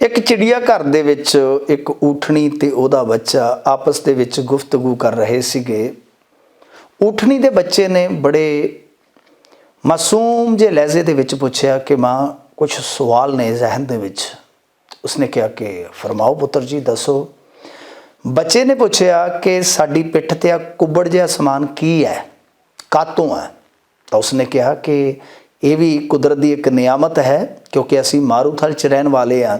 ਇੱਕ ਚਿੜੀਆ ਘਰ ਦੇ ਵਿੱਚ ਇੱਕ ਊਠਣੀ ਤੇ ਉਹਦਾ ਬੱਚਾ ਆਪਸ ਦੇ ਵਿੱਚ ਗੁਫ਼ਤਗੂ ਕਰ ਰਹੇ ਸੀਗੇ। ਊਠਣੀ ਦੇ ਬੱਚੇ ਨੇ ਬੜੇ ਮਾਸੂਮ ਜਿਹੇ ਲਹਿਜ਼ੇ ਦੇ ਵਿੱਚ ਪੁੱਛਿਆ ਕਿ ਮਾਂ ਕੁਝ ਸਵਾਲ ਨੇ ਜ਼ਹਿਨ ਦੇ ਵਿੱਚ। ਉਸਨੇ ਕਿਹਾ ਕਿ ਫਰਮਾਓ ਪੁੱਤਰ ਜੀ ਦੱਸੋ। ਬੱਚੇ ਨੇ ਪੁੱਛਿਆ ਕਿ ਸਾਡੀ ਪਿੱਠ ਤੇ ਆ ਕੁੱਬੜ ਜਿਹਾ ਸਮਾਨ ਕੀ ਹੈ, ਕਾਤੋਂ ਹੈ? ਤਾਂ ਉਸਨੇ ਕਿਹਾ ਕਿ ਇਹ ਵੀ ਕੁਦਰਤ ਦੀ ਇੱਕ ਨਿਆਮਤ ਹੈ, ਕਿਉਂਕਿ ਅਸੀਂ ਮਾਰੂਥਲ 'ਚ ਰਹਿਣ ਵਾਲੇ ਹਾਂ।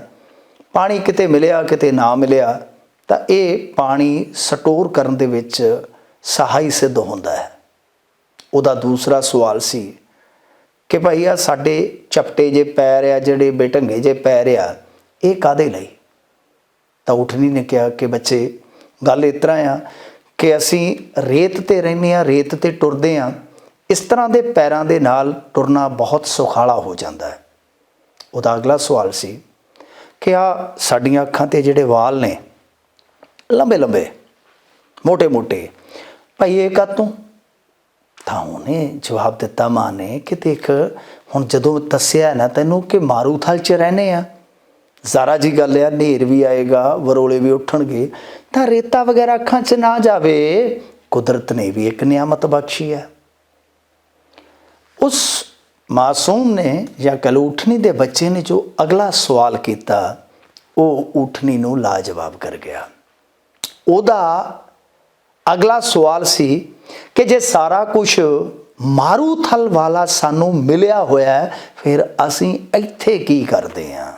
ਪਾਣੀ ਕਿਤੇ ਮਿਲਿਆ ਕਿਤੇ ਨਾ ਮਿਲਿਆ ਤਾਂ ਇਹ ਪਾਣੀ ਸਟੋਰ ਕਰਨ ਦੇ ਵਿੱਚ ਸਹਾਈ ਸਿੱਧ ਹੁੰਦਾ ਹੈ। ਉਹਦਾ ਦੂਸਰਾ ਸਵਾਲ ਸੀ ਕਿ ਭਾਈ ਆ ਸਾਡੇ ਚਪਟੇ ਜੇ ਪੈਰ ਆ, ਜਿਹੜੇ ਬੇਢੰਗੇ ਜੇ ਪੈਰ ਆ, ਇਹ ਕਾਹਦੇ ਲਈ? ਤਾਂ ਊਠਣੀ ਨੇ ਕਿਹਾ ਕਿ ਬੱਚੇ ਗੱਲ ਇਸ ਤਰ੍ਹਾਂ ਆ ਕਿ ਅਸੀਂ ਰੇਤ 'ਤੇ ਰਹਿੰਦੇ ਹਾਂ, ਰੇਤ 'ਤੇ ਟੁਰਦੇ ਹਾਂ। ਇਸ ਤਰ੍ਹਾਂ ਦੇ ਪੈਰਾਂ ਦੇ ਨਾਲ ਟੁਰਨਾ ਬਹੁਤ ਸੁਖਾਲਾ ਹੋ ਜਾਂਦਾ ਹੈ। ਉਹਦਾ ਅਗਲਾ ਸਵਾਲ ਸੀ ਕਿ ਆ ਸਾਡੀਆਂ ਅੱਖਾਂ 'ਤੇ ਜਿਹੜੇ ਵਾਲ ਨੇ ਲੰਬੇ ਲੰਬੇ ਮੋਟੇ ਮੋਟੇ, ਭਾਈ ਇਹ ਕਾਹਤੋਂ? ਤਾਂ ਉਹਨੇ ਜਵਾਬ ਦਿੱਤਾ ਮਾਂ ਨੇ ਕਿ ਦੇਖ, ਹੁਣ ਜਦੋਂ ਦੱਸਿਆ ਨਾ ਤੈਨੂੰ ਕਿ ਮਾਰੂਥਲ 'ਚ ਰਹਿੰਦੇ ਆ, ਜ਼ਾਰਾ ਜੀ ਗੱਲ ਆ, ਹਨੇਰ ਵੀ ਆਏਗਾ, ਵਰੋਲੇ ਵੀ ਉੱਠਣਗੇ, ਤਾਂ ਰੇਤਾ ਵਗੈਰਾ ਅੱਖਾਂ 'ਚ ਨਾ ਜਾਵੇ। ਕੁਦਰਤ ਨੇ ਵੀ ਇੱਕ ਨਿਆਮਤ ਬਖਸ਼ੀ ਹੈ। ਉਸ ਮਾਸੂਮ ਨੇ ਜਾਂ ਕਹਿ ਲਓ ਊਠਣੀ ਦੇ ਬੱਚੇ ਨੇ ਜੋ ਅਗਲਾ ਸਵਾਲ ਕੀਤਾ, ਉਹ ਊਠਣੀ ਨੂੰ ਲਾਜਵਾਬ ਕਰ ਗਿਆ। ਉਹਦਾ ਅਗਲਾ ਸਵਾਲ ਸੀ ਕਿ ਜੇ ਸਾਰਾ ਕੁਝ ਮਾਰੂਥਲ ਵਾਲਾ ਸਾਨੂੰ ਮਿਲਿਆ ਹੋਇਆ ਫਿਰ ਅਸੀਂ ਇੱਥੇ ਕੀ ਕਰਦੇ ਹਾਂ?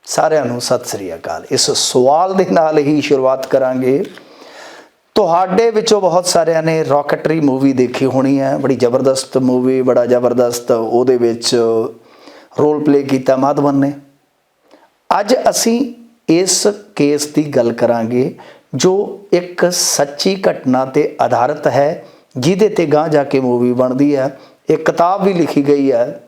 ਸਾਰਿਆਂ ਨੂੰ ਸਤਿ ਸ੍ਰੀ ਅਕਾਲ। ਇਸ ਸਵਾਲ ਦੇ ਨਾਲ ਹੀ ਸ਼ੁਰੂਆਤ ਕਰਾਂਗੇ। ਤੁਹਾਡੇ ਵਿੱਚੋਂ ਬਹੁਤ ਸਾਰਿਆਂ ਨੇ ਰੌਕਟਰੀ ਮੂਵੀ ਦੇਖੀ ਹੋਣੀ ਹੈ, ਬੜੀ ਜ਼ਬਰਦਸਤ ਮੂਵੀ, ਬੜਾ ਜ਼ਬਰਦਸਤ ਉਹਦੇ ਵਿੱਚ ਰੋਲ ਪਲੇ ਕੀਤਾ ਮਾਧਵਨ ਨੇ। ਅੱਜ ਅਸੀਂ ਇਸ ਕੇਸ ਦੀ ਗੱਲ ਕਰਾਂਗੇ ਜੋ ਇੱਕ ਸੱਚੀ ਘਟਨਾ 'ਤੇ ਆਧਾਰਿਤ ਹੈ, ਜਿਹਦੇ 'ਤੇ ਗਾਂਹ ਜਾ ਕੇ ਮੂਵੀ ਬਣਦੀ ਹੈ। ਇੱਕ ਕਿਤਾਬ ਵੀ ਲਿਖੀ ਗਈ ਹੈ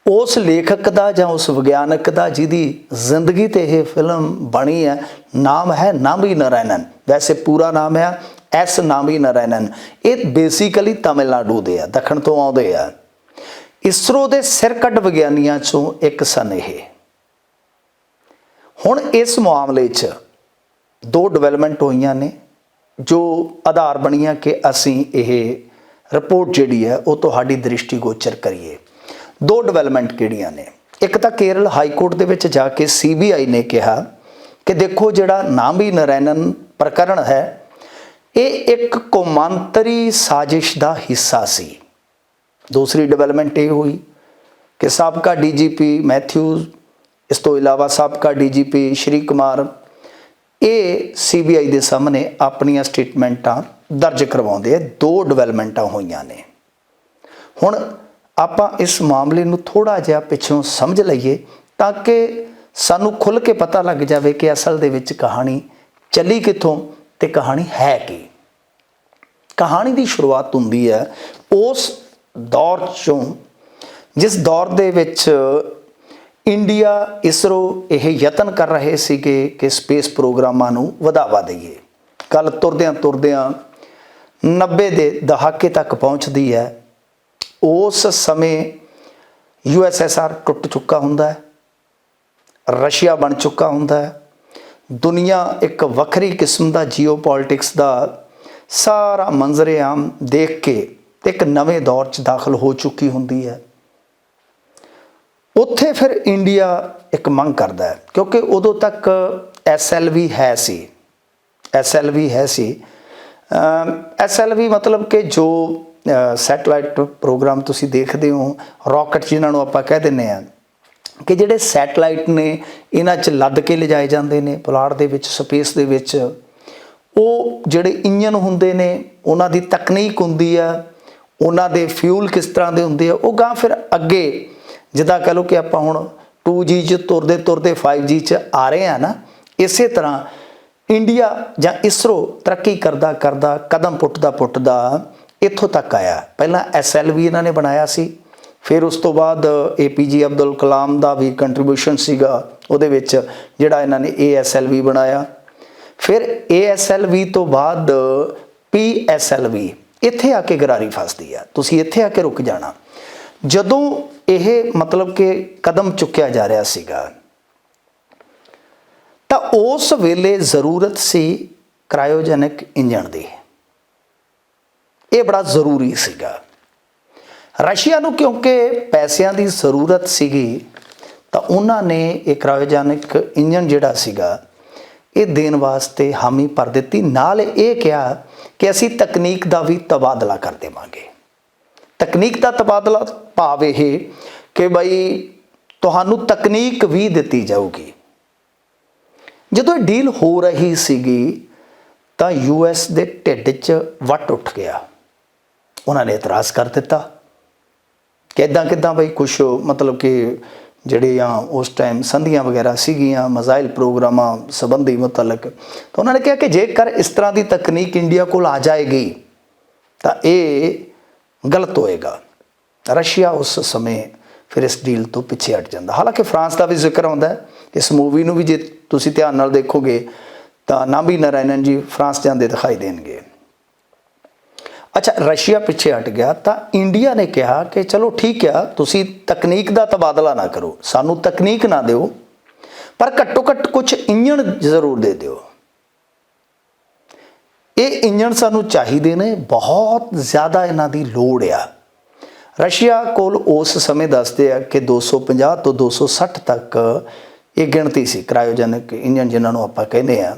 ਉਸ ਲੇਖਕ ਦਾ ਜਾਂ ਉਸ ਵਿਗਿਆਨਕ ਦਾ ਜਿਹਦੀ ਜ਼ਿੰਦਗੀ 'ਤੇ ਇਹ ਫਿਲਮ ਬਣੀ ਹੈ। ਨਾਮ ਹੈ ਨਾਮੀ ਨਾਰਾਇਣਨ। ਵੈਸੇ ਪੂਰਾ ਨਾਮ ਹੈ ਐਸ ਨਾਮੀ ਨਾਰਾਇਣਨ। ਇਹ ਬੇਸਿਕਲੀ ਤਮਿਲਨਾਡੂ ਦੇ ਆ, ਦੱਖਣ ਤੋਂ ਆਉਂਦੇ ਆ। ਇਸਰੋ ਦੇ ਸਿਰਕੱਢ ਵਿਗਿਆਨੀਆਂ 'ਚੋਂ ਇੱਕ ਸਨ ਇਹ। ਹੁਣ ਇਸ ਮਾਮਲੇ 'ਚ ਦੋ ਡਿਵੈਲਪਮੈਂਟ ਹੋਈਆਂ ਨੇ ਜੋ ਆਧਾਰ ਬਣੀਆਂ ਕਿ ਅਸੀਂ ਇਹ ਰਿਪੋਰਟ ਜਿਹੜੀ ਹੈ ਉਹ ਤੁਹਾਡੀ ਦ੍ਰਿਸ਼ਟੀਗੋਚਰ ਕਰੀਏ। ਦੋ ਡਿਵੈਲਪਮੈਂਟ ਕਿਹੜੀਆਂ ਨੇ? ਇੱਕ ਤਾਂ ਕੇਰਲ ਹਾਈ ਕੋਰਟ ਦੇ ਵਿੱਚ ਜਾ ਕੇ CBI ਨੇ ਕਿਹਾ ਕਿ ਦੇਖੋ ਜਿਹੜਾ ਨਾਮੀ ਨਾਰਾਇਣਨ ਪ੍ਰਕਰਣ ਹੈ ਇਹ ਇੱਕ ਕੌਮਾਂਤਰੀ ਸਾਜ਼ਿਸ਼ ਦਾ ਹਿੱਸਾ ਸੀ। ਦੂਸਰੀ ਡਿਵੈਲਪਮੈਂਟ ਇਹ ਹੋਈ ਕਿ ਸਾਬਕਾ DGP ਮੈਥਿਊਜ਼, ਇਸ ਤੋਂ ਇਲਾਵਾ ਸਾਬਕਾ DGP ਸ਼੍ਰੀ ਕੁਮਾਰ, ਇਹ CBI ਦੇ ਸਾਹਮਣੇ ਆਪਣੀਆਂ ਸਟੇਟਮੈਂਟਾਂ ਦਰਜ ਕਰਵਾਉਂਦੇ ਆ। ਦੋ ਡਿਵੈਲਪਮੈਂਟਾਂ ਹੋਈਆਂ ਨੇ। ਹੁਣ ਆਪਾਂ ਇਸ ਮਾਮਲੇ ਨੂੰ ਥੋੜ੍ਹਾ ਜਿਹਾ ਪਿੱਛੋਂ ਸਮਝ ਲਈਏ ਤਾਂ ਕਿ ਸਾਨੂੰ ਖੁੱਲ੍ਹ ਕੇ ਪਤਾ ਲੱਗ ਜਾਵੇ ਕਿ ਅਸਲ ਦੇ ਵਿੱਚ ਕਹਾਣੀ ਚੱਲੀ ਕਿੱਥੋਂ ਤੇ ਕਹਾਣੀ ਹੈ ਕੀ। ਕਹਾਣੀ ਦੀ ਸ਼ੁਰੂਆਤ ਹੁੰਦੀ ਹੈ ਉਸ ਦੌਰ 'ਚੋਂ ਜਿਸ ਦੌਰ ਦੇ ਵਿੱਚ ਇੰਡੀਆ, ਇਸਰੋ ਇਹ ਯਤਨ ਕਰ ਰਹੇ ਸੀਗੇ ਕਿ ਸਪੇਸ ਪ੍ਰੋਗਰਾਮਾਂ ਨੂੰ ਵਧਾਵਾ ਦਈਏ। ਗੱਲ ਤੁਰਦਿਆਂ ਤੁਰਦਿਆਂ 90 ਦੇ ਦਹਾਕੇ ਤੱਕ ਪਹੁੰਚਦੀ ਹੈ। ਉਸ ਸਮੇਂ USSR ਟੁੱਟ ਚੁੱਕਾ ਹੁੰਦਾ ਹੈ, ਰਸ਼ੀਆ ਬਣ ਚੁੱਕਾ ਹੁੰਦਾ ਹੈ। ਦੁਨੀਆ ਇੱਕ ਵੱਖਰੀ ਕਿਸਮ ਦਾ ਜੀਓਪੋਲਿਟਿਕਸ ਦਾ ਸਾਰਾ ਮੰਜ਼ਰ-ਏ-ਆਮ ਦੇਖ ਕੇ ਇੱਕ ਨਵੇਂ ਦੌਰ 'ਚ ਦਾਖਲ ਹੋ ਚੁੱਕੀ ਹੁੰਦੀ ਹੈ। ਉੱਥੇ ਫਿਰ ਇੰਡੀਆ ਇੱਕ ਮੰਗ ਕਰਦਾ ਹੈ, ਕਿਉਂਕਿ ਉਦੋਂ ਤੱਕ SLV ਹੈ ਸੀ। SLV ਮਤਲਬ ਕਿ ਜੋ ਸੈਟਲਾਈਟ ਪ੍ਰੋਗਰਾਮ ਤੁਸੀਂ ਦੇਖਦੇ ਹੋ, ਰੌਕਟ ਜਿਨ੍ਹਾਂ ਨੂੰ ਆਪਾਂ ਕਹਿ ਦਿੰਦੇ ਹਾਂ, ਕਿ ਜਿਹੜੇ ਸੈਟਲਾਈਟ ਨੇ ਇਹਨਾਂ 'ਚ ਲੱਦ ਕੇ ਲਿਜਾਏ ਜਾਂਦੇ ਨੇ ਪੁਲਾੜ ਦੇ ਵਿੱਚ, ਸਪੇਸ ਦੇ ਵਿੱਚ। ਉਹ ਜਿਹੜੇ ਇੰਜਨ ਹੁੰਦੇ ਨੇ ਉਹਨਾਂ ਦੀ ਤਕਨੀਕ ਹੁੰਦੀ ਆ, ਉਹਨਾਂ ਦੇ ਫਿਊਲ ਕਿਸ ਤਰ੍ਹਾਂ ਦੇ ਹੁੰਦੇ ਆ, ਉਹ ਗਾਂ ਫਿਰ ਅੱਗੇ ਜਿੱਦਾਂ ਕਹਿ ਲਓ ਕਿ ਆਪਾਂ ਹੁਣ 2G 'ਚ ਤੁਰਦੇ ਤੁਰਦੇ 5G 'ਚ ਆ ਰਹੇ ਹਾਂ ਨਾ, ਇਸੇ ਤਰ੍ਹਾਂ ਇੰਡੀਆ ਜਾਂ ਇਸਰੋ ਤਰੱਕੀ ਕਰਦਾ ਕਰਦਾ ਕਦਮ ਪੁੱਟਦਾ ਇੱਥੋਂ ਤੱਕ ਆਇਆ। ਪਹਿਲਾਂ SLV ਇਹਨਾਂ ਨੇ ਬਣਾਇਆ ਸੀ, ਫਿਰ ਉਸ ਤੋਂ ਬਾਅਦ APJ ਅਬਦੁਲ ਕਲਾਮ ਦਾ ਵੀ ਕੰਟਰੀਬਿਊਸ਼ਨ ਸੀਗਾ ਉਹਦੇ ਵਿੱਚ, ਜਿਹੜਾ ਇਹਨਾਂ ਨੇ ASLV ਬਣਾਇਆ। ਫਿਰ ASLV ਤੋਂ ਬਾਅਦ PSLV। ਇੱਥੇ ਆ ਕੇ ਗਰਾਰੀ ਫਸਦੀ ਆ, ਤੁਸੀਂ ਇੱਥੇ ਆ ਕੇ ਰੁਕ ਜਾਣਾ। ਜਦੋਂ ਇਹ ਮਤਲਬ ਕਿ ਕਦਮ ਚੁੱਕਿਆ ਜਾ ਰਿਹਾ ਸੀਗਾ ਤਾਂ ਉਸ ਵੇਲੇ ਜ਼ਰੂਰਤ ਸੀ ਕ੍ਰਾਇਓਜੈਨਿਕ ਇੰਜਣ ਦੀ। ਇਹ ਬੜਾ ਜ਼ਰੂਰੀ ਸੀਗਾ। ਰਸ਼ੀਆ ਨੂੰ ਕਿਉਂਕਿ ਪੈਸਿਆਂ ਦੀ ਜ਼ਰੂਰਤ ਸੀਗੀ ਤਾਂ ਉਹਨਾਂ ਨੇ ਇਹ ਕ੍ਰਾਇਓਜੈਨਿਕ ਇੰਜਣ ਜਿਹੜਾ ਸੀਗਾ ਇਹ ਦੇਣ ਵਾਸਤੇ ਹਾਮੀ ਭਰ ਦਿੱਤੀ। ਨਾਲ ਇਹ ਕਿਹਾ ਕਿ ਅਸੀਂ ਤਕਨੀਕ ਦਾ ਵੀ ਤਬਾਦਲਾ ਕਰ ਦੇਵਾਂਗੇ। ਤਕਨੀਕ ਦਾ ਤਬਾਦਲਾ ਭਾਵ ਇਹ ਕਿ ਬਈ ਤੁਹਾਨੂੰ ਤਕਨੀਕ ਵੀ ਦਿੱਤੀ ਜਾਊਗੀ। ਜਦੋਂ ਇਹ ਡੀਲ ਹੋ ਰਹੀ ਸੀਗੀ ਤਾਂ US ਦੇ ਢਿੱਡ 'ਚ ਵੱਟ ਉੱਠ ਗਿਆ। ਉਹਨਾਂ ਨੇ ਇਤਰਾਜ਼ ਕਰ ਦਿੱਤਾ ਕਿ ਕਿੱਦਾਂ ਬਈ ਕੁਛ ਮਤਲਬ ਕਿ ਜਿਹੜੀਆਂ ਉਸ ਟਾਈਮ ਸੰਧੀਆਂ ਵਗੈਰਾ ਸੀਗੀਆਂ ਮਿਜ਼ਾਈਲ ਪ੍ਰੋਗਰਾਮਾਂ ਸੰਬੰਧੀ ਮੁਤਲਕ, ਤਾਂ ਉਹਨਾਂ ਨੇ ਕਿਹਾ ਕਿ ਜੇਕਰ ਇਸ ਤਰ੍ਹਾਂ ਦੀ ਤਕਨੀਕ ਇੰਡੀਆ ਕੋਲ ਆ ਜਾਏਗੀ ਤਾਂ ਇਹ ਗਲਤ ਹੋਏਗਾ। ਰਸ਼ੀਆ ਉਸ ਸਮੇਂ ਫਿਰ ਇਸ ਡੀਲ ਤੋਂ ਪਿੱਛੇ ਹਟ ਜਾਂਦਾ। ਹਾਲਾਂਕਿ ਫਰਾਂਸ ਦਾ ਵੀ ਜ਼ਿਕਰ ਆਉਂਦਾ ਹੈ। ਇਸ ਮੂਵੀ ਨੂੰ ਵੀ ਜੇ ਤੁਸੀਂ ਧਿਆਨ ਨਾਲ ਦੇਖੋਗੇ ਤਾਂ ਨਾਭੀ ਨਾਰਾਇਣਨ ਜੀ ਫਰਾਂਸ ਜਾਂਦੇ ਦਿਖਾਈ ਦੇਣਗੇ। ਅੱਛਾ, ਰਸ਼ੀਆ ਪਿੱਛੇ ਹਟ ਗਿਆ ਤਾਂ ਇੰਡੀਆ ਨੇ ਕਿਹਾ ਕਿ ਚਲੋ ਠੀਕ ਆ, ਤੁਸੀਂ ਤਕਨੀਕ ਦਾ ਤਬਾਦਲਾ ਨਾ ਕਰੋ, ਸਾਨੂੰ ਤਕਨੀਕ ਨਾ ਦਿਓ, ਪਰ ਘੱਟੋ ਘੱਟ ਕੁਝ ਇੰਜਣ ਜ਼ਰੂਰ ਦੇ ਦਿਓ। ਇਹ ਇੰਜਣ ਸਾਨੂੰ ਚਾਹੀਦੇ ਨੇ, ਬਹੁਤ ਜ਼ਿਆਦਾ ਇਹਨਾਂ ਦੀ ਲੋੜ ਆ। ਰਸ਼ੀਆ ਕੋਲ ਉਸ ਸਮੇਂ ਦੱਸਦੇ ਆ ਕਿ 250 ਤੋਂ 260 ਤੱਕ ਇਹ ਗਿਣਤੀ ਸੀ ਕ੍ਰਾਇਓਜੈਨਿਕ ਇੰਜਣ ਜਿਨ੍ਹਾਂ ਨੂੰ ਆਪਾਂ ਕਹਿੰਦੇ ਆ,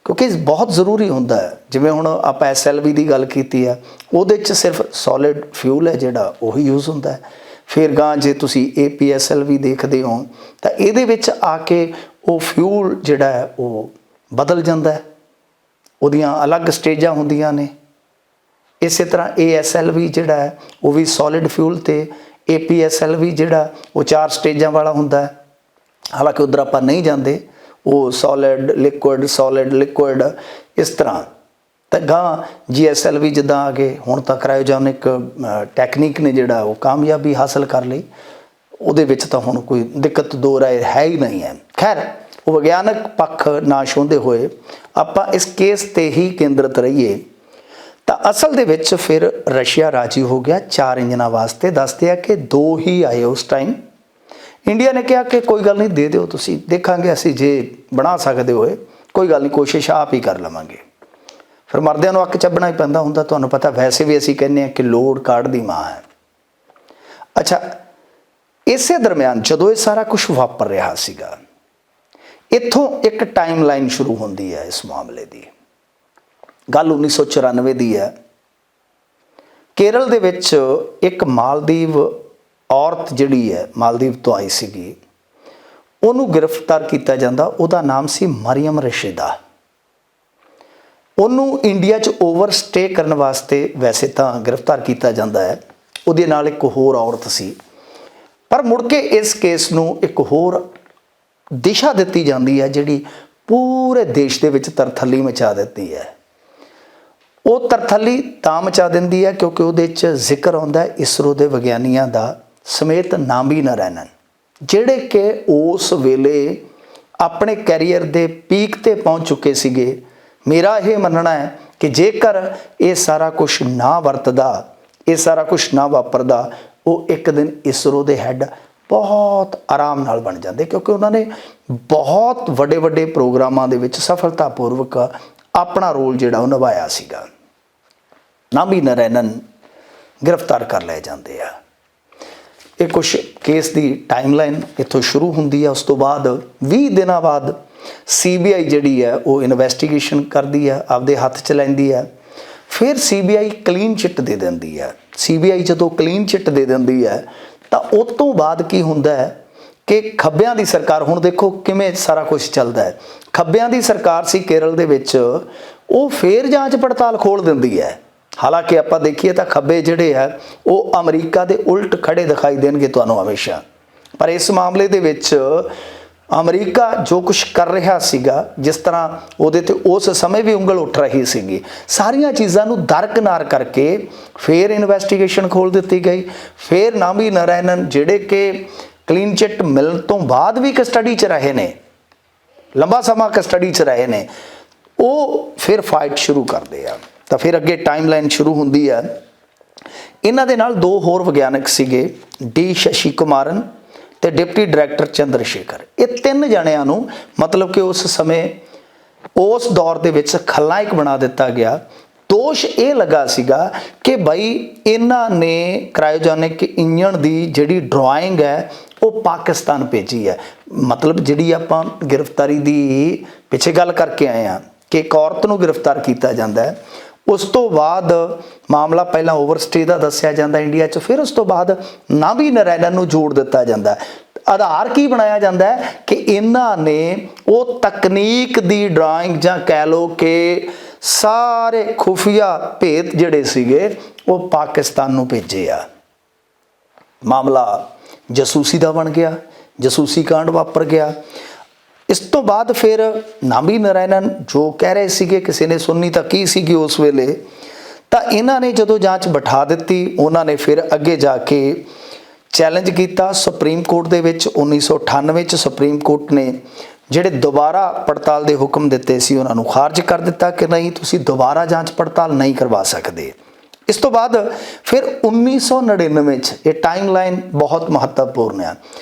ਕਿਉਂਕਿ ਬਹੁਤ ਜ਼ਰੂਰੀ ਹੁੰਦਾ ਹੈ। ਜਿਵੇਂ ਹੁਣ ਆਪਾਂ SLV ਦੀ ਗੱਲ ਕੀਤੀ ਆ, ਉਹਦੇ 'ਚ ਸਿਰਫ ਸੋਲਿਡ ਫਿਊਲ ਹੈ ਜਿਹੜਾ ਉਹੀ ਯੂਜ਼ ਹੁੰਦਾ ਹੈ। ਫਿਰ ਗਾਂ ਜੇ ਤੁਸੀਂ APSLV ਦੇਖਦੇ ਹੋ ਤਾਂ ਇਹਦੇ ਵਿੱਚ ਆ ਕੇ ਉਹ ਫਿਊਲ ਜਿਹੜਾ ਹੈ ਉਹ ਬਦਲ ਜਾਂਦਾ ਹੈ, ਉਹਦੀਆਂ ਅਲੱਗ ਸਟੇਜਾਂ ਹੁੰਦੀਆਂ ਨੇ। ਇਸੇ ਤਰ੍ਹਾਂ ASLV ਜਿਹੜਾ ਹੈ ਉਹ ਵੀ ਸੋਲਿਡ ਫਿਊਲ ਤੇ APSLV ਜਿਹੜਾ ਉਹ 4 ਸਟੇਜਾਂ ਵਾਲਾ ਹੁੰਦਾ ਹੈ। ਹਾਲਾਂਕਿ ਉੱਧਰ ਆਪਾਂ ਨਹੀਂ ਜਾਂਦੇ, ਉਹ ਸੋਲਿਡ ਲਿਕੁਇਡ ਇਸ ਤਰ੍ਹਾਂ। ਤਾਂ ਗਾਂ GSLV ਜਿੱਦਾਂ ਆ ਗਏ, ਹੁਣ ਤਾਂ ਕ੍ਰਾਇਓਜੈਨਿਕ ਟੈਕਨੀਕ ਨੇ ਜਿਹੜਾ ਉਹ ਕਾਮਯਾਬੀ ਹਾਸਲ ਕਰ ਲਈ। ਉਹਦੇ ਵਿੱਚ ਤਾਂ ਹੁਣ ਕੋਈ ਦਿੱਕਤ ਦੋ ਰਾਏ ਹੈ ਹੀ ਨਹੀਂ ਹੈ। ਖੈਰ, ਉਹ ਵਿਗਿਆਨਕ ਪੱਖ ਨਾ ਛੂਹਦੇ ਹੋਏ ਆਪਾਂ ਇਸ ਕੇਸ 'ਤੇ ਹੀ ਕੇਂਦਰਿਤ ਰਹੀਏ ਤਾਂ ਅਸਲ ਦੇ ਵਿੱਚ ਫਿਰ ਰਸ਼ੀਆ ਰਾਜੀ ਹੋ ਗਿਆ 4 ਇੰਜਨਾਂ ਵਾਸਤੇ। ਦੱਸਦੇ ਆ ਕਿ 2 ਹੀ ਆਏ ਉਸ ਟਾਈਮ। ਇੰਡੀਆ ਨੇ ਕਿਹਾ ਕਿ ਕੋਈ ਗੱਲ ਨਹੀਂ, ਦੇ ਦਿਓ, ਤੁਸੀਂ ਦੇਖਾਂਗੇ ਅਸੀਂ ਜੇ ਬਣਾ ਸਕਦੇ ਹੋਏ ਕੋਈ ਗੱਲ ਨਹੀਂ, ਕੋਸ਼ਿਸ਼ ਆਪ ਹੀ ਕਰ ਲਵਾਂਗੇ। ਫਿਰ ਮਰਦਿਆਂ ਨੂੰ ਅੱਕ ਚੱਬਣਾ ਹੀ ਪੈਂਦਾ ਹੁੰਦਾ, ਤੁਹਾਨੂੰ ਪਤਾ। ਵੈਸੇ ਵੀ ਅਸੀਂ ਕਹਿੰਦੇ ਹਾਂ ਕਿ ਲੋੜ ਕਾਢ ਦੀ ਮਾਂ ਹੈ। ਅੱਛਾ, ਇਸੇ ਦਰਮਿਆਨ ਜਦੋਂ ਇਹ ਸਾਰਾ ਕੁਝ ਵਾਪਰ ਰਿਹਾ ਸੀਗਾ, ਇੱਥੋਂ ਇੱਕ ਟਾਈਮ ਲਾਈਨ ਸ਼ੁਰੂ ਹੁੰਦੀ ਹੈ ਇਸ ਮਾਮਲੇ ਦੀ। ਗੱਲ 1994 ਦੀ ਹੈ। ਕੇਰਲ ਦੇ ਵਿੱਚ ਇੱਕ ਮਾਲਦੀਵ ਔਰਤ ਜਿਹੜੀ ਹੈ, ਮਾਲਦੀਵ ਤੋਂ ਆਈ ਸੀਗੀ, ਉਹਨੂੰ ਗ੍ਰਿਫਤਾਰ ਕੀਤਾ ਜਾਂਦਾ। ਉਹਦਾ ਨਾਮ ਸੀ ਮਰੀਅਮ ਰਸ਼ੀਦਾ। ਉਹਨੂੰ ਇੰਡੀਆ 'ਚ ਓਵਰਸਟੇ ਕਰਨ ਵਾਸਤੇ ਵੈਸੇ ਤਾਂ ਗ੍ਰਿਫਤਾਰ ਕੀਤਾ ਜਾਂਦਾ ਹੈ। ਉਹਦੇ ਨਾਲ ਇੱਕ ਹੋਰ ਔਰਤ ਸੀ, ਪਰ ਮੁੜ ਕੇ ਇਸ ਕੇਸ ਨੂੰ ਇੱਕ ਹੋਰ ਦਿਸ਼ਾ ਦਿੱਤੀ ਜਾਂਦੀ ਹੈ ਜਿਹੜੀ ਪੂਰੇ ਦੇਸ਼ ਦੇ ਵਿੱਚ ਤਰਥੱਲੀ ਮਚਾ ਦਿੱਤੀ ਹੈ। ਉਹ ਤਰਥੱਲੀ ਤਾਂ ਮਚਾ ਦਿੰਦੀ ਹੈ ਕਿਉਂਕਿ ਉਹਦੇ 'ਚ ਜ਼ਿਕਰ ਆਉਂਦਾ ਹੈ ਇਸਰੋ ਦੇ ਵਿਗਿਆਨੀਆਂ ਦਾ ਸਮੇਤ ਨਾਭੀ ਨਾਰਾਇਣਨ, ਜਿਹੜੇ ਕਿ ਉਸ ਵੇਲੇ ਆਪਣੇ ਕੈਰੀਅਰ ਦੇ ਪੀਕ 'ਤੇ ਪਹੁੰਚ ਚੁੱਕੇ ਸੀਗੇ। ਮੇਰਾ ਇਹ ਮੰਨਣਾ ਹੈ ਕਿ ਜੇਕਰ ਇਹ ਸਾਰਾ ਕੁਝ ਨਾ ਵਰਤਦਾ, ਇਹ ਸਾਰਾ ਕੁਝ ਨਾ ਵਾਪਰਦਾ, ਉਹ ਇੱਕ ਦਿਨ ਇਸਰੋ ਦੇ ਹੈੱਡ ਬਹੁਤ ਆਰਾਮ ਨਾਲ ਬਣ ਜਾਂਦੇ, ਕਿਉਂਕਿ ਉਹਨਾਂ ਨੇ ਬਹੁਤ ਵੱਡੇ ਪ੍ਰੋਗਰਾਮਾਂ ਦੇ ਵਿੱਚ ਸਫਲਤਾਪੂਰਵਕ ਆਪਣਾ ਰੋਲ ਜਿਹੜਾ ਉਹ ਨਿਭਾਇਆ ਸੀਗਾ। ਨਾਭੀ ਨਾਰਾਇਣਨ ਗ੍ਰਿਫਤਾਰ ਕਰ ਲਏ ਜਾਂਦੇ ਆ। ਇਹ ਕੁਛ ਕੇਸ ਦੀ ਟਾਈਮਲਾਈਨ ਇੱਥੋਂ ਸ਼ੁਰੂ ਹੁੰਦੀ ਹੈ। ਉਸ ਤੋਂ ਬਾਅਦ 20 ਦਿਨਾਂ ਬਾਅਦ CBI ਜਿਹੜੀ ਹੈ ਉਹ ਇਨਵੈਸਟੀਗੇਸ਼ਨ ਕਰਦੀ ਹੈ, ਆਪਦੇ ਹੱਥ 'ਚ ਲੈਂਦੀ ਹੈ। ਫਿਰ CBI ਕਲੀਨ ਚਿੱਟ ਦੇ ਦਿੰਦੀ ਹੈ। CBI ਜਦੋਂ ਕਲੀਨ ਚਿੱਟ ਦੇ ਦਿੰਦੀ ਹੈ ਤਾਂ ਉਸ ਤੋਂ ਬਾਅਦ ਕੀ ਹੁੰਦਾ ਹੈ ਕਿ ਖੱਬਿਆਂ ਦੀ ਸਰਕਾਰ, ਹੁਣ ਦੇਖੋ ਕਿਵੇਂ ਸਾਰਾ ਕੁਝ ਚੱਲਦਾ ਹੈ। ਖੱਬਿਆਂ ਦੀ ਸਰਕਾਰ ਸੀ ਕੇਰਲ ਦੇ ਵਿੱਚ, ਉਹ ਫੇਰ ਜਾਂਚ ਪੜਤਾਲ ਖੋਲ੍ਹ ਦਿੰਦੀ ਹੈ। ਹਾਲਾਂਕਿ ਆਪਾਂ ਦੇਖੀਏ ਤਾਂ ਖੱਬੇ ਜਿਹੜੇ ਹੈ ਉਹ ਅਮਰੀਕਾ ਦੇ ਉਲਟ ਖੜੇ ਦਿਖਾਈ ਦੇਣਗੇ ਤੁਹਾਨੂੰ ਹਮੇਸ਼ਾ, ਪਰ ਇਸ ਮਾਮਲੇ ਦੇ ਵਿੱਚ ਅਮਰੀਕਾ ਜੋ ਕੁਝ ਕਰ ਰਿਹਾ ਸੀਗਾ, ਜਿਸ ਤਰ੍ਹਾਂ ਉਹਦੇ ਤੇ ਉਸ ਸਮੇਂ ਵੀ ਉਂਗਲ ਉੱਠ ਰਹੀ ਸੀਗੀ, ਸਾਰੀਆਂ ਚੀਜ਼ਾਂ ਨੂੰ ਦਰਕਨਾਰ ਕਰਕੇ ਫਿਰ ਇਨਵੈਸਟੀਗੇਸ਼ਨ ਖੋਲ੍ਹ ਦਿੱਤੀ ਗਈ। ਫਿਰ ਨਾਭੀ ਨਾਰਾਇਣਨ ਜਿਹੜੇ ਕਿ ਕਲੀਨ ਚਿੱਟ ਮਿਲਣ ਤੋਂ ਬਾਅਦ ਵੀ ਕਸਟਡੀ 'ਚ ਰਹੇ ਨੇ, ਲੰਬਾ ਸਮਾਂ ਕਸਟਡੀ 'ਚ ਰਹੇ ਨੇ, ਉਹ ਫਿਰ ਫਾਈਟ ਸ਼ੁਰੂ ਕਰਦੇ ਆ। ਤਾਂ ਫਿਰ ਅੱਗੇ ਟਾਈਮਲਾਈਨ ਸ਼ੁਰੂ ਹੁੰਦੀ ਹੈ। ਇਹਨਾਂ ਦੇ ਨਾਲ ਦੋ ਹੋਰ ਵਿਗਿਆਨਕ ਸੀਗੇ, ਡੀ ਸ਼ਸ਼ੀ ਕੁਮਾਰਨ ਤੇ ਡਿਪਟੀ ਡਾਇਰੈਕਟਰ ਚੰਦਰ ਸ਼ੇਖਰ। ਇਹ ਤਿੰਨ ਜਣਿਆਂ ਨੂੰ ਮਤਲਬ ਕਿ ਉਸ ਸਮੇਂ ਉਸ ਦੌਰ ਦੇ ਵਿੱਚ ਖਲਨਾਇਕ ਬਣਾ ਦਿੱਤਾ ਗਿਆ। ਦੋਸ਼ ਇਹ ਲੱਗਾ ਸੀਗਾ ਕਿ ਬਈ ਇਹਨਾਂ ਨੇ ਕ੍ਰਾਇਓਜੈਨਿਕ ਇੰਜਣ ਦੀ ਜਿਹੜੀ ਡਰਾਇੰਗ ਹੈ ਉਹ ਪਾਕਿਸਤਾਨ ਭੇਜੀ ਹੈ। ਮਤਲਬ ਜਿਹੜੀ ਆਪਾਂ ਗ੍ਰਿਫਤਾਰੀ ਦੀ ਪਿੱਛੇ ਗੱਲ ਕਰਕੇ ਆਏ ਹਾਂ ਕਿ ਇੱਕ ਔਰਤ ਨੂੰ ਗ੍ਰਿਫਤਾਰ ਕੀਤਾ ਜਾਂਦਾ ਹੈ, ਉਸ ਤੋਂ ਬਾਅਦ ਮਾਮਲਾ ਪਹਿਲਾਂ ਓਵਰਸਟੇ ਦਾ ਦੱਸਿਆ ਜਾਂਦਾ ਇੰਡੀਆ 'ਚ, ਫਿਰ ਉਸ ਤੋਂ ਬਾਅਦ ਨਾਭੀ ਨਰਾਇਣਨ ਨੂੰ ਜੋੜ ਦਿੱਤਾ ਜਾਂਦਾ। ਆਧਾਰ ਕੀ ਬਣਾਇਆ ਜਾਂਦਾ ਹੈ ਕਿ ਇਹਨਾਂ ਨੇ ਉਹ ਤਕਨੀਕ ਦੀ ਡਰਾਇੰਗ ਜਾਂ ਕਹਿ ਲਓ ਕਿ ਸਾਰੇ ਖੁਫੀਆ ਭੇਤ ਜਿਹੜੇ ਸੀਗੇ ਉਹ ਪਾਕਿਸਤਾਨ ਨੂੰ ਭੇਜੇ ਆ। ਮਾਮਲਾ ਜਾਸੂਸੀ ਦਾ ਬਣ ਗਿਆ, ਜਾਸੂਸੀ ਕਾਂਡ ਵਾਪਰ ਗਿਆ। ਇਸ ਤੋਂ ਬਾਅਦ ਫਿਰ ਨਾਭੀ ਨਰਾਇਣਨ ਜੋ ਕਹਿ ਰਹੇ ਸੀਗੇ, ਕਿਸੇ ਨੇ ਸੁਣਨੀ ਤਾਂ ਕੀ ਸੀਗੀ ਉਸ ਵੇਲੇ, ਤਾਂ ਇਹਨਾਂ ਨੇ ਜਦੋਂ ਜਾਂਚ ਬਿਠਾ ਦਿੱਤੀ, ਉਹਨਾਂ ਨੇ ਫਿਰ ਅੱਗੇ ਜਾ ਕੇ ਚੈਲੰਜ ਕੀਤਾ ਸੁਪਰੀਮ ਕੋਰਟ ਦੇ ਵਿੱਚ। 1998 'ਚ ਸੁਪਰੀਮ ਕੋਰਟ ਨੇ ਜਿਹੜੇ ਦੁਬਾਰਾ ਪੜਤਾਲ ਦੇ ਹੁਕਮ ਦਿੱਤੇ ਸੀ ਉਹਨਾਂ ਨੂੰ ਖਾਰਜ ਕਰ ਦਿੱਤਾ ਕਿ ਨਹੀਂ, ਤੁਸੀਂ ਦੁਬਾਰਾ ਜਾਂਚ ਪੜਤਾਲ ਨਹੀਂ ਕਰਵਾ ਸਕਦੇ। ਇਸ ਤੋਂ ਬਾਅਦ ਫਿਰ 1999 'ਚ ਇਹ ਟਾਈਮਲਾਈਨ ਬਹੁਤ ਮਹੱਤਵਪੂਰਨ ਹੈ।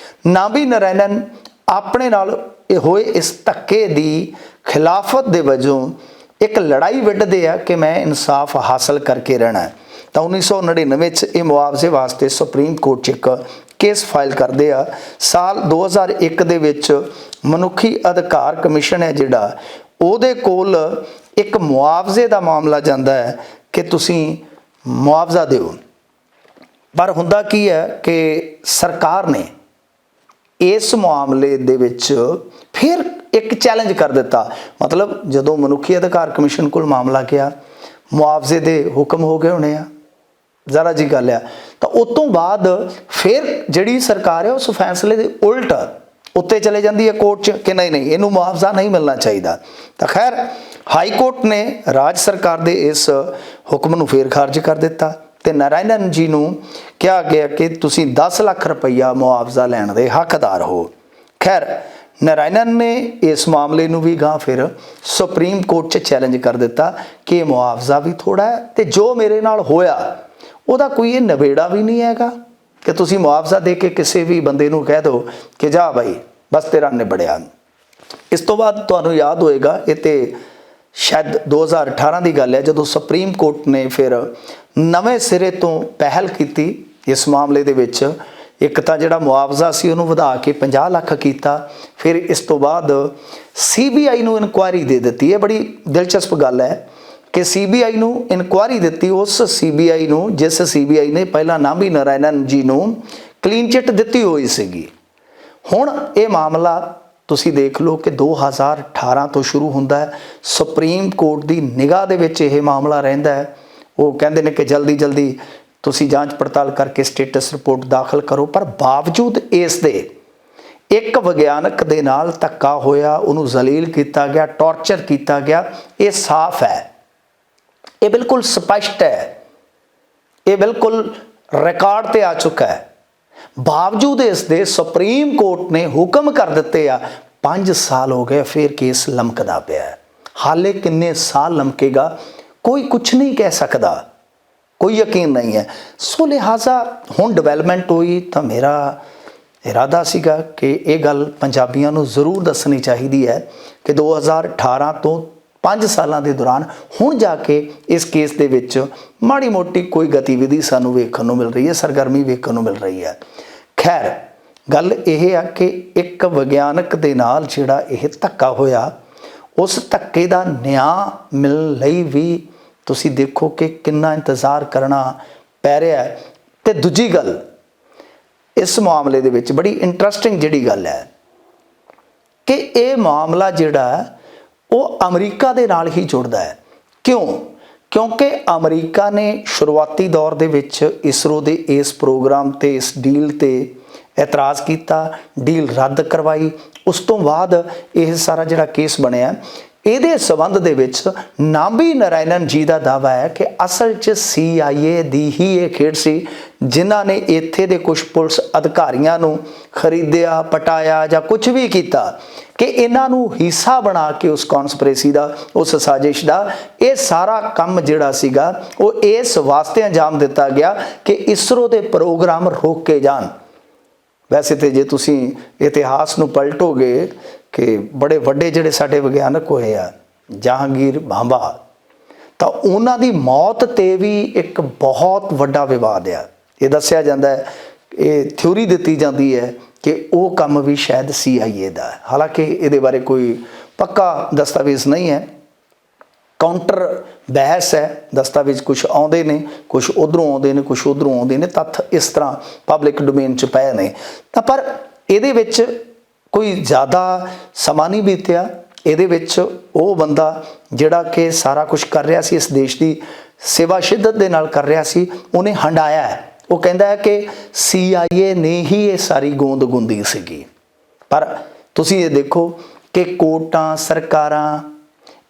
ਨਾਭੀ ਨਰਾਇਣਨ ਆਪਣੇ ਨਾਲ ਹੋਏ ਇਸ ਧੱਕੇ ਦੀ ਖਿਲਾਫਤ ਦੇ ਵਜੋਂ ਇੱਕ ਲੜਾਈ ਵਿੱਢਦੇ ਆ ਕਿ ਮੈਂ ਇਨਸਾਫ ਹਾਸਲ ਕਰਕੇ ਰਹਿਣਾ। ਤਾਂ 1999 'ਚ ਇਹ ਮੁਆਵਜ਼ੇ ਵਾਸਤੇ ਸੁਪਰੀਮ ਕੋਰਟ 'ਚ ਇੱਕ ਕੇਸ ਫਾਈਲ ਕਰਦੇ ਆ। ਸਾਲ 2001 ਦੇ ਵਿੱਚ ਮਨੁੱਖੀ ਅਧਿਕਾਰ ਕਮਿਸ਼ਨ ਹੈ ਜਿਹੜਾ, ਉਹਦੇ ਕੋਲ ਇੱਕ ਮੁਆਵਜ਼ੇ ਦਾ ਮਾਮਲਾ ਜਾਂਦਾ ਹੈ ਕਿ ਤੁਸੀਂ ਮੁਆਵਜ਼ਾ ਦਿਓ। ਪਰ ਹੁੰਦਾ ਕੀ ਹੈ ਕਿ ਸਰਕਾਰ ਨੇ ਇਸ ਮਾਮਲੇ ਦੇ ਵਿੱਚ ਫਿਰ ਇੱਕ ਚੈਲੰਜ ਕਰ ਦਿੱਤਾ। ਮਤਲਬ ਜਦੋਂ ਮਨੁੱਖੀ ਅਧਿਕਾਰ ਕਮਿਸ਼ਨ ਕੋਲ ਮਾਮਲਾ ਗਿਆ, ਮੁਆਵਜ਼ੇ ਦੇ ਹੁਕਮ ਹੋ ਗਏ ਹੋਣੇ ਆ, ਜ਼ਰਾ ਜੀ ਗੱਲ ਆ, ਤਾਂ ਉਸ ਤੋਂ ਬਾਅਦ ਫਿਰ ਜਿਹੜੀ ਸਰਕਾਰ ਹੈ ਉਸ ਫੈਸਲੇ ਦੇ ਉਲਟ ਉੱਤੇ ਚਲੇ ਜਾਂਦੀ ਹੈ ਕੋਰਟ 'ਚ ਕਿ ਨਹੀਂ ਨਹੀਂ ਇਹਨੂੰ ਮੁਆਵਜ਼ਾ ਨਹੀਂ ਮਿਲਣਾ ਚਾਹੀਦਾ। ਤਾਂ ਖੈਰ ਹਾਈ ਕੋਰਟ ਨੇ ਰਾਜ ਸਰਕਾਰ ਦੇ ਇਸ ਹੁਕਮ ਨੂੰ ਫੇਰ ਖਾਰਜ ਕਰ ਦਿੱਤਾ ਤੇ ਨਰਾਇਣਨ ਜੀ ਨੂੰ ਕਿਹਾ ਗਿਆ ਕਿ ਤੁਸੀਂ 10 ਲੱਖ ਰੁਪਈਆ ਮੁਆਵਜ਼ਾ ਲੈਣ ਦੇ ਹੱਕਦਾਰ ਹੋ। ਖੈਰ ਨਰਾਇਣਨ ਨੇ ਇਸ ਮਾਮਲੇ ਨੂੰ ਵੀ ਗਾਂ ਫਿਰ ਸੁਪਰੀਮ ਕੋਰਟ 'ਚ ਚੈਲੰਜ ਕਰ ਦਿੱਤਾ ਕਿ ਇਹ ਮੁਆਵਜ਼ਾ ਵੀ ਥੋੜਾ ਹੈ ਤੇ ਜੋ ਮੇਰੇ ਨਾਲ ਹੋਇਆ ਉਹਦਾ ਕੋਈ ਇਹ ਨਵੇੜਾ ਵੀ ਨਹੀਂ ਹੈਗਾ ਕਿ ਤੁਸੀਂ ਮੁਆਵਜ਼ਾ ਦੇ ਕੇ ਕਿਸੇ ਵੀ ਬੰਦੇ ਨੂੰ ਕਹਿ ਦਿਓ ਕਿ ਜਾ ਭਾਈ ਬਸ ਤੇਰਾ ਨਿਬੜਿਆ। ਇਸ ਤੋਂ ਬਾਅਦ ਤੁਹਾਨੂੰ ਯਾਦ ਹੋਏਗਾ, ਇਹ ਤੇ ਸ਼ਾਇਦ 2018 ਦੀ ਗੱਲ ਹੈ, ਜਦੋਂ ਸੁਪਰੀਮ ਕੋਰਟ ਨੇ ਫਿਰ ਨਵੇਂ ਸਿਰੇ ਤੋਂ ਪਹਿਲ ਕੀਤੀ ਇਸ ਮਾਮਲੇ ਦੇ ਵਿੱਚ। ਇੱਕ ਤਾਂ ਜਿਹੜਾ ਮੁਆਵਜ਼ਾ ਸੀ ਉਹਨੂੰ ਵਧਾ ਕੇ 50 ਲੱਖ ਕੀਤਾ। ਫਿਰ ਇਸ ਤੋਂ ਬਾਅਦ CBI ਨੂੰ ਇਨਕੁਆਇਰੀ ਦੇ ਦਿੱਤੀ। ਇਹ ਬੜੀ ਦਿਲਚਸਪ ਗੱਲ ਹੈ ਕਿ CBI ਨੂੰ ਇਨਕੁਆਇਰੀ ਦਿੱਤੀ, ਉਸ CBI ਨੂੰ ਜਿਸ CBI ਨੇ ਪਹਿਲਾਂ ਨਾਭੀ ਨਰਾਇਣਨ ਜੀ ਨੂੰ ਕਲੀਨ ਚਿੱਟ ਦਿੱਤੀ ਹੋਈ ਸੀਗੀ। ਹੁਣ ਇਹ ਮਾਮਲਾ ਤੁਸੀਂ ਦੇਖ ਲਓ ਕਿ 2018 ਤੋਂ ਸ਼ੁਰੂ ਹੁੰਦਾ ਹੈ। ਸੁਪਰੀਮ ਕੋਰਟ ਦੀ ਨਿਗਾਹ ਦੇ ਵਿੱਚ ਇਹ ਮਾਮਲਾ ਰਹਿੰਦਾ ਹੈ। ਉਹ ਕਹਿੰਦੇ ਨੇ ਕਿ ਜਲਦੀ ਜਲਦੀ ਤੁਸੀਂ ਜਾਂਚ ਪੜਤਾਲ ਕਰਕੇ ਸਟੇਟਸ ਰਿਪੋਰਟ ਦਾਖਲ ਕਰੋ, ਪਰ ਬਾਵਜੂਦ ਇਸ ਦੇ ਇੱਕ ਵਿਗਿਆਨਕ ਦੇ ਨਾਲ ਧੱਕਾ ਹੋਇਆ, ਉਹਨੂੰ ਜ਼ਲੀਲ ਕੀਤਾ ਗਿਆ, ਟੌਰਚਰ ਕੀਤਾ ਗਿਆ। ਇਹ ਸਾਫ਼ ਹੈ, ਇਹ ਬਿਲਕੁਲ ਸਪਸ਼ਟ ਹੈ, ਇਹ ਬਿਲਕੁਲ ਰਿਕਾਰਡ ਤੇ ਆ ਚੁੱਕਾ ਹੈ। ਬਾਵਜੂਦ ਇਸ ਦੇ ਸੁਪਰੀਮ ਕੋਰਟ ਨੇ ਹੁਕਮ ਕਰ ਦਿੱਤੇ ਆ। 5 ਸਾਲ ਹੋ ਗਏ ਫਿਰ ਕੇਸ ਲਮਕਦਾ ਪਿਆ। ਹਾਲੇ ਕਿੰਨੇ ਸਾਲ ਲਮਕੇਗਾ ਕੋਈ ਕੁਝ ਨਹੀਂ ਕਹਿ ਸਕਦਾ, ਕੋਈ ਯਕੀਨ ਨਹੀਂ ਹੈ। ਸੋ ਲਿਹਾਜ਼ਾ ਹੁਣ ਡਿਵੈਲਪਮੈਂਟ ਹੋਈ ਤਾਂ ਮੇਰਾ ਇਰਾਦਾ ਸੀਗਾ ਕਿ ਇਹ ਗੱਲ ਪੰਜਾਬੀਆਂ ਨੂੰ ਜ਼ਰੂਰ ਦੱਸਣੀ ਚਾਹੀਦੀ ਹੈ ਕਿ 2018 ਤੋਂ 5 ਸਾਲਾਂ ਦੇ ਦੌਰਾਨ ਹੁਣ ਜਾ ਕੇ ਇਸ ਕੇਸ ਦੇ ਵਿੱਚ ਮਾੜੀ ਮੋਟੀ ਕੋਈ ਗਤੀਵਿਧੀ ਸਾਨੂੰ ਵੇਖਣ ਨੂੰ ਮਿਲ ਰਹੀ ਹੈ, ਸਰਗਰਮੀ ਵੇਖਣ ਨੂੰ ਮਿਲ ਰਹੀ ਹੈ। ਖੈਰ ਗੱਲ ਇਹ ਆ ਕਿ ਇੱਕ ਵਿਗਿਆਨਕ ਦੇ ਨਾਲ ਜਿਹੜਾ ਇਹ ਧੱਕਾ ਹੋਇਆ, ਉਸ ਧੱਕੇ ਦਾ ਨਿਆਂ ਮਿਲਣ ਲਈ ਵੀ ਤੁਸੀਂ ਦੇਖੋ ਕਿ ਕਿੰਨਾ ਇੰਤਜ਼ਾਰ ਕਰਨਾ ਪੈ ਰਿਹਾ ਹੈ। ਤੇ ਦੂਜੀ ਗੱਲ ਇਸ ਮਾਮਲੇ ਦੇ ਵਿੱਚ ਬੜੀ ਇੰਟਰਸਟਿੰਗ ਜਿਹੜੀ ਗੱਲ ਹੈ ਕਿ ਇਹ ਮਾਮਲਾ ਜਿਹੜਾ ਉਹ ਅਮਰੀਕਾ ਦੇ ਨਾਲ ਹੀ ਜੁੜਦਾ ਹੈ। ਕਿਉਂਕਿ ਅਮਰੀਕਾ ਨੇ ਸ਼ੁਰੂਆਤੀ ਦੌਰ ਦੇ ਵਿੱਚ ਇਸਰੋ ਦੇ ਇਸ ਪ੍ਰੋਗਰਾਮ ਤੇ ਇਸ ਡੀਲ ਤੇ ਇਤਰਾਜ਼ ਕੀਤਾ, ਡੀਲ ਰੱਦ ਕਰਵਾਈ। ਉਸ ਤੋਂ ਬਾਅਦ ਇਹ ਸਾਰਾ ਜਿਹੜਾ ਕੇਸ ਬਣਿਆ, ਇਹਦੇ ਸੰਬੰਧ ਦੇ ਵਿੱਚ ਨਾਭੀ ਨਾਰਾਇਣਨ ਜੀ ਦਾ ਦਾਵਾ ਹੈ ਕਿ ਅਸਲ 'ਚ CIA ਦੀ ਹੀ ਇਹ ਖੇਡ ਸੀ, ਜਿਨ੍ਹਾਂ ਨੇ ਇੱਥੇ ਦੇ ਕੁਝ ਪੁਲਿਸ ਅਧਿਕਾਰੀਆਂ ਨੂੰ ਖਰੀਦਿਆ, ਪਟਾਇਆ ਜਾਂ ਕੁਝ ਵੀ ਕੀਤਾ ਕਿ ਇਹਨਾਂ ਨੂੰ ਹਿੱਸਾ ਬਣਾ ਕੇ ਉਸ ਕੌਨਸਪੀਰੇਸੀ ਦਾ, ਉਸ ਸਾਜ਼ਿਸ਼ ਦਾ ਇਹ ਸਾਰਾ ਕੰਮ ਜਿਹੜਾ ਸੀਗਾ ਉਹ ਇਸ ਵਾਸਤੇ ਅੰਜਾਮ ਦਿੱਤਾ ਗਿਆ ਕਿ ਇਸਰੋ ਦੇ ਪ੍ਰੋਗਰਾਮ ਰੋਕੇ ਜਾਣ। ਵੈਸੇ ਤੇ ਜੇ ਤੁਸੀਂ ਇਤਿਹਾਸ ਨੂੰ ਪਲਟੋਗੇ ਕਿ ਬੜੇ ਵੱਡੇ ਜਿਹੜੇ ਸਾਡੇ ਵਿਗਿਆਨਕ ਹੋਏ ਆ, ਜਹਾਂਗੀਰ ਭਾਭਾ, ਤਾਂ ਉਹਨਾਂ ਦੀ ਮੌਤ ਤੇ ਵੀ ਇੱਕ ਬਹੁਤ ਵੱਡਾ ਵਿਵਾਦ ਆ। ਇਹ ਦੱਸਿਆ ਜਾਂਦਾ ਹੈ, ਇਹ ਥਿਊਰੀ ਦਿੱਤੀ ਜਾਂਦੀ ਹੈ ਕਿ ਉਹ ਕੰਮ ਵੀ ਸ਼ਾਇਦ CIA ਦਾ ਹੈ। ਹਾਲਾਂਕਿ ਇਹਦੇ ਬਾਰੇ ਕੋਈ ਪੱਕਾ ਦਸਤਾਵੇਜ਼ ਨਹੀਂ ਹੈ, ਕਾਊਂਟਰ ਬਹਿਸ ਹੈ, ਦਸਤਾਵੇਜ਼ ਕੁਝ ਆਉਂਦੇ ਨੇ, ਕੁਝ ਉੱਧਰੋਂ ਆਉਂਦੇ ਨੇ, ਕੁਝ ਉੱਧਰੋਂ ਆਉਂਦੇ ਨੇ, ਤੱਥ ਇਸ ਤਰ੍ਹਾਂ ਪਬਲਿਕ ਡੋਮੇਨ 'ਚ ਪਏ ਨੇ। ਤਾਂ ਪਰ ਇਹਦੇ ਵਿੱਚ ਕੋਈ ਜ਼ਿਆਦਾ ਸਮਾਂ ਨਹੀਂ ਬੀਤਿਆ। ਇਹਦੇ ਵਿੱਚ ਉਹ ਬੰਦਾ ਜਿਹੜਾ ਕਿ ਸਾਰਾ ਕੁਝ ਕਰ ਰਿਹਾ ਸੀ, ਇਸ ਦੇਸ਼ ਦੀ ਸੇਵਾ ਸ਼ਿੱਦਤ ਦੇ ਨਾਲ ਕਰ ਰਿਹਾ ਸੀ, ਉਹਨੇ ਹੰਡਾਇਆ ਹੈ। ਉਹ ਕਹਿੰਦਾ ਹੈ ਕਿ CIA ਨੇ ਹੀ ਇਹ ਸਾਰੀ ਗੋਂਦ ਗੁੰਦੀ ਸੀਗੀ। ਪਰ ਤੁਸੀਂ ਇਹ ਦੇਖੋ ਕਿ ਕੋਰਟਾਂ, ਸਰਕਾਰਾਂ,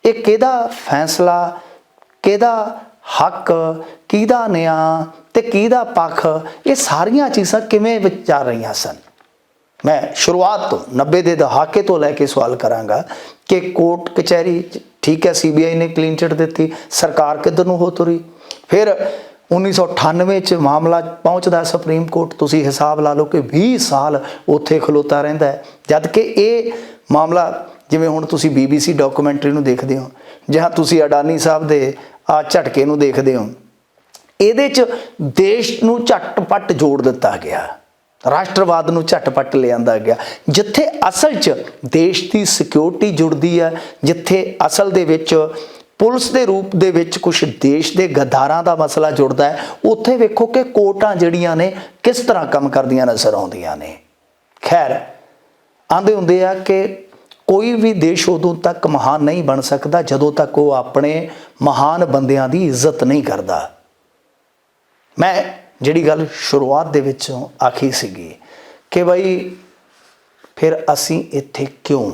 ਇਹ ਕਿਹਦਾ ਫੈਸਲਾ, ਕਿਹਦਾ ਹੱਕ, ਕਿਹਦਾ ਨਿਆਂ ਤੇ ਕਿਹਦਾ ਪੱਖ, ਇਹ ਸਾਰੀਆਂ ਚੀਜ਼ਾਂ ਕਿਵੇਂ ਵਿਚਾਰ ਰਹੀਆਂ ਸਨ। ਮੈਂ ਸ਼ੁਰੂਆਤ ਤੋਂ 90 ਦੇ ਦਹਾਕੇ ਤੋਂ ਲੈ ਕੇ ਸਵਾਲ ਕਰਾਂਗਾ ਕਿ ਕੋਰਟ ਕਚਹਿਰੀ, ਠੀਕ ਹੈ CBI ਨੇ ਕਲੀਨ ਚਿੱਟ ਦਿੱਤੀ, ਸਰਕਾਰ ਕਿੱਧਰ ਨੂੰ ਹੋ ਤੁਰੀ। ਫਿਰ 1998 ਚ ਮਾਮਲਾ ਪਹੁੰਚਦਾ ਸੁਪਰੀਮ ਕੋਰਟ, ਤੁਸੀਂ ਹਿਸਾਬ ਲਾ ਲਓ ਕਿ 20 ਸਾਲ ਉੱਥੇ ਖਲੋਤਾ ਰਹਿੰਦਾ ਹੈ। ਜਦ ਕਿ ਇਹ ਮਾਮਲਾ, ਜਿਵੇਂ ਹੁਣ ਤੁਸੀਂ BBC ਡਾਕੂਮੈਂਟਰੀ ਨੂੰ ਦੇਖਦੇ ਹੋ ਜਾਂ ਤੁਸੀਂ ਅਡਾਨੀ ਸਾਹਿਬ ਦੇ ਆ ਝਟਕੇ ਨੂੰ ਦੇਖਦੇ ਹੋ, ਇਹਦੇ 'ਚ ਦੇਸ਼ ਨੂੰ ਝਟਪਟ ਜੋੜ ਦਿੱਤਾ ਗਿਆ, ਰਾਸ਼ਟਰਵਾਦ ਨੂੰ ਝਟਪਟ ਲਿਆਂਦਾ ਗਿਆ। ਜਿੱਥੇ ਅਸਲ 'ਚ ਦੇਸ਼ ਦੀ ਸਿਕਿਉਰਿਟੀ ਜੁੜਦੀ ਹੈ, ਜਿੱਥੇ ਅਸਲ ਦੇ ਵਿੱਚ ਪੁਲਿਸ ਦੇ ਰੂਪ ਦੇ ਵਿੱਚ ਕੁਝ ਦੇਸ਼ ਦੇ ਗਦਾਰਾਂ ਦਾ ਮਸਲਾ ਜੁੜਦਾ ਹੈ, ਉੱਥੇ ਵੇਖੋ ਕਿ ਕੋਰਟਾਂ ਜਿਹੜੀਆਂ ਨੇ ਕਿਸ ਤਰ੍ਹਾਂ ਕੰਮ ਕਰਦੀਆਂ ਨਜ਼ਰ ਆਉਂਦੀਆਂ ਨੇ। ਖੈਰ, ਆਂਦੇ ਹੁੰਦੇ ਆ ਕਿ ਕੋਈ ਵੀ ਦੇਸ਼ ਉਦੋਂ ਤੱਕ ਮਹਾਨ ਨਹੀਂ ਬਣ ਸਕਦਾ ਜਦੋਂ ਤੱਕ ਉਹ ਆਪਣੇ ਮਹਾਨ ਬੰਦਿਆਂ ਦੀ ਇੱਜ਼ਤ ਨਹੀਂ ਕਰਦਾ। ਮੈਂ ਜਿਹੜੀ ਗੱਲ ਸ਼ੁਰੂਆਤ ਦੇ ਵਿੱਚੋਂ ਆਖੀ ਸੀਗੀ ਕਿ ਬਈ ਫਿਰ ਅਸੀਂ ਇੱਥੇ ਕਿਉਂ,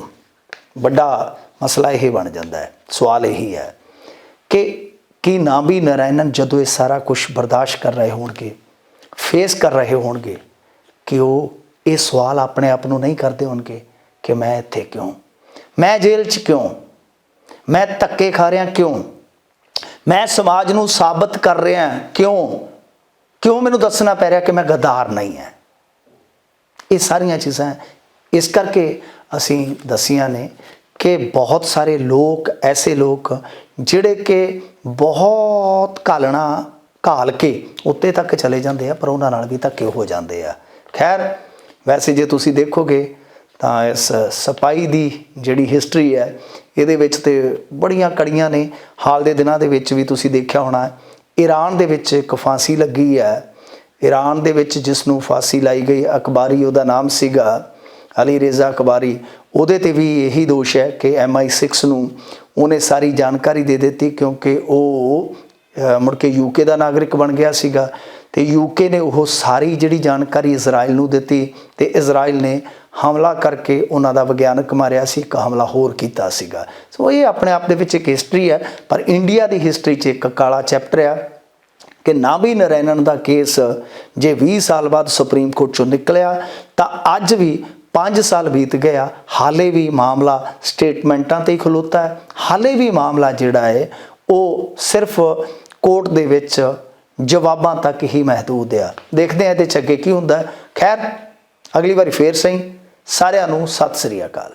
ਵੱਡਾ ਮਸਲਾ ਇਹ ਬਣ ਜਾਂਦਾ ਹੈ। ਸਵਾਲ ਇਹੀ ਹੈ ਕਿ ਕੀ ਨਾਭੀ ਨਾਰਾਇਣਨ ਜਦੋਂ ਇਹ ਸਾਰਾ ਕੁਝ ਬਰਦਾਸ਼ਤ ਕਰ ਰਹੇ ਹੋਣਗੇ, ਫੇਸ ਕਰ ਰਹੇ ਹੋਣਗੇ, ਕਿ ਉਹ ਇਹ ਸਵਾਲ ਆਪਣੇ ਆਪ ਨੂੰ ਨਹੀਂ ਕਰਦੇ ਹੋਣਗੇ ਕਿ ਮੈਂ ਇੱਥੇ ਕਿਉਂ, ਮੈਂ ਜੇਲ੍ਹ 'ਚ ਕਿਉਂ, ਮੈਂ ਧੱਕੇ ਖਾ ਰਿਹਾ ਕਿਉਂ, ਮੈਂ ਸਮਾਜ ਨੂੰ ਸਾਬਤ ਕਰ ਰਿਹਾ ਕਿਉਂ ਮੈਨੂੰ ਦੱਸਣਾ ਪੈ ਰਿਹਾ ਕਿ ਮੈਂ ਗਦਾਰ ਨਹੀਂ ਹੈ। ਇਹ ਸਾਰੀਆਂ ਚੀਜ਼ਾਂ ਇਸ ਕਰਕੇ ਅਸੀਂ ਦੱਸੀਆਂ ਨੇ ਕਿ ਬਹੁਤ ਸਾਰੇ ਲੋਕ, ਐਸੇ ਲੋਕ ਜਿਹੜੇ ਕਿ ਬਹੁਤ ਘਾਲ ਕੇ ਉੱਤੇ ਤੱਕ ਚਲੇ ਜਾਂਦੇ ਆ, ਪਰ ਉਹਨਾਂ ਨਾਲ ਵੀ ਧੱਕੇ ਹੋ ਜਾਂਦੇ ਆ। ਖੈਰ, ਵੈਸੇ ਜੇ ਤੁਸੀਂ ਦੇਖੋਗੇ ਤਾਂ ਇਸ ਸਿਪਾਹੀ ਦੀ ਜਿਹੜੀ ਹਿਸਟਰੀ ਹੈ, ਇਹਦੇ ਵਿੱਚ ਤੇ ਬੜੀਆਂ ਕੜੀਆਂ ਨੇ। ਹਾਲ ਦੇ ਦਿਨਾਂ ਦੇ ਵਿੱਚ ਵੀ ਤੁਸੀਂ ਦੇਖਿਆ ਹੋਣਾ, ਈਰਾਨ ਦੇ ਵਿੱਚ ਇੱਕ ਫਾਂਸੀ ਲੱਗੀ ਹੈ। ਈਰਾਨ ਦੇ ਵਿੱਚ ਜਿਸ ਨੂੰ ਫਾਂਸੀ ਲਾਈ ਗਈ, ਅਕਬਾਰੀ ਉਹਦਾ ਨਾਮ ਸੀਗਾ, ਅਲੀ ਰਜ਼ਾ ਅਕਬਾਰੀ, ਉਹਦੇ ਤੇ ਵੀ ਇਹੀ ਦੋਸ਼ ਹੈ ਕਿ MI6 ਨੂੰ ਉਹਨੇ ਸਾਰੀ ਜਾਣਕਾਰੀ ਦੇ ਦਿੱਤੀ, ਕਿਉਂਕਿ ਉਹ ਮੁੜ ਕੇ UK ਦਾ ਨਾਗਰਿਕ ਬਣ ਗਿਆ ਸੀਗਾ ਤੇ UK ਨੇ ਉਹ ਸਾਰੀ ਜਿਹੜੀ ਜਾਣਕਾਰੀ ਇਜ਼ਰਾਈਲ ਨੂੰ ਦਿੱਤੀ ਤੇ ਇਜ਼ਰਾਈਲ ਨੇ ਹਮਲਾ ਕਰਕੇ ਉਹਨਾਂ ਦਾ ਵਿਗਿਆਨਕ ਮਾਰਿਆ ਸੀ, ਇੱਕ ਹਮਲਾ ਹੋਰ ਕੀਤਾ ਸੀਗਾ। ਸੋ ਇਹ ਆਪਣੇ ਆਪ ਦੇ ਵਿੱਚ ਇੱਕ ਹਿਸਟਰੀ ਹੈ, ਪਰ ਇੰਡੀਆ ਦੀ ਹਿਸਟਰੀ 'ਚ ਇੱਕ ਕਾਲਾ ਚੈਪਟਰ ਆ ਕਿ ਨਾਭੀ ਨਾਰਾਇਣਨ ਦਾ ਕੇਸ ਜੇ 20 ਸਾਲ ਬਾਅਦ ਸੁਪਰੀਮ ਕੋਰਟ 'ਚੋਂ ਨਿਕਲਿਆ ਤਾਂ ਅੱਜ ਵੀ 5 ਸਾਲ ਬੀਤ ਗਿਆ, ਹਾਲੇ ਵੀ ਮਾਮਲਾ ਸਟੇਟਮੈਂਟਾਂ ਤੇ ਹੀ ਖਲੋਤਾ ਹੈ। ਹਾਲੇ ਵੀ ਮਾਮਲਾ ਜਿਹੜਾ ਹੈ ਉਹ ਸਿਰਫ ਕੋਰਟ ਦੇ ਵਿੱਚ ਜਵਾਬਾਂ ਤੱਕ ਹੀ ਮਹਿਦੂਦ ਆ। ਦੇਖਦੇ ਹਾਂ ਇਹਦੇ 'ਚ ਅੱਗੇ ਕੀ ਹੁੰਦਾ। ਖੈਰ, ਅਗਲੀ ਵਾਰੀ ਫੇਰ ਸਹੀ। ਸਾਰਿਆਂ ਨੂੰ ਸਤਿ ਸ੍ਰੀ ਅਕਾਲ।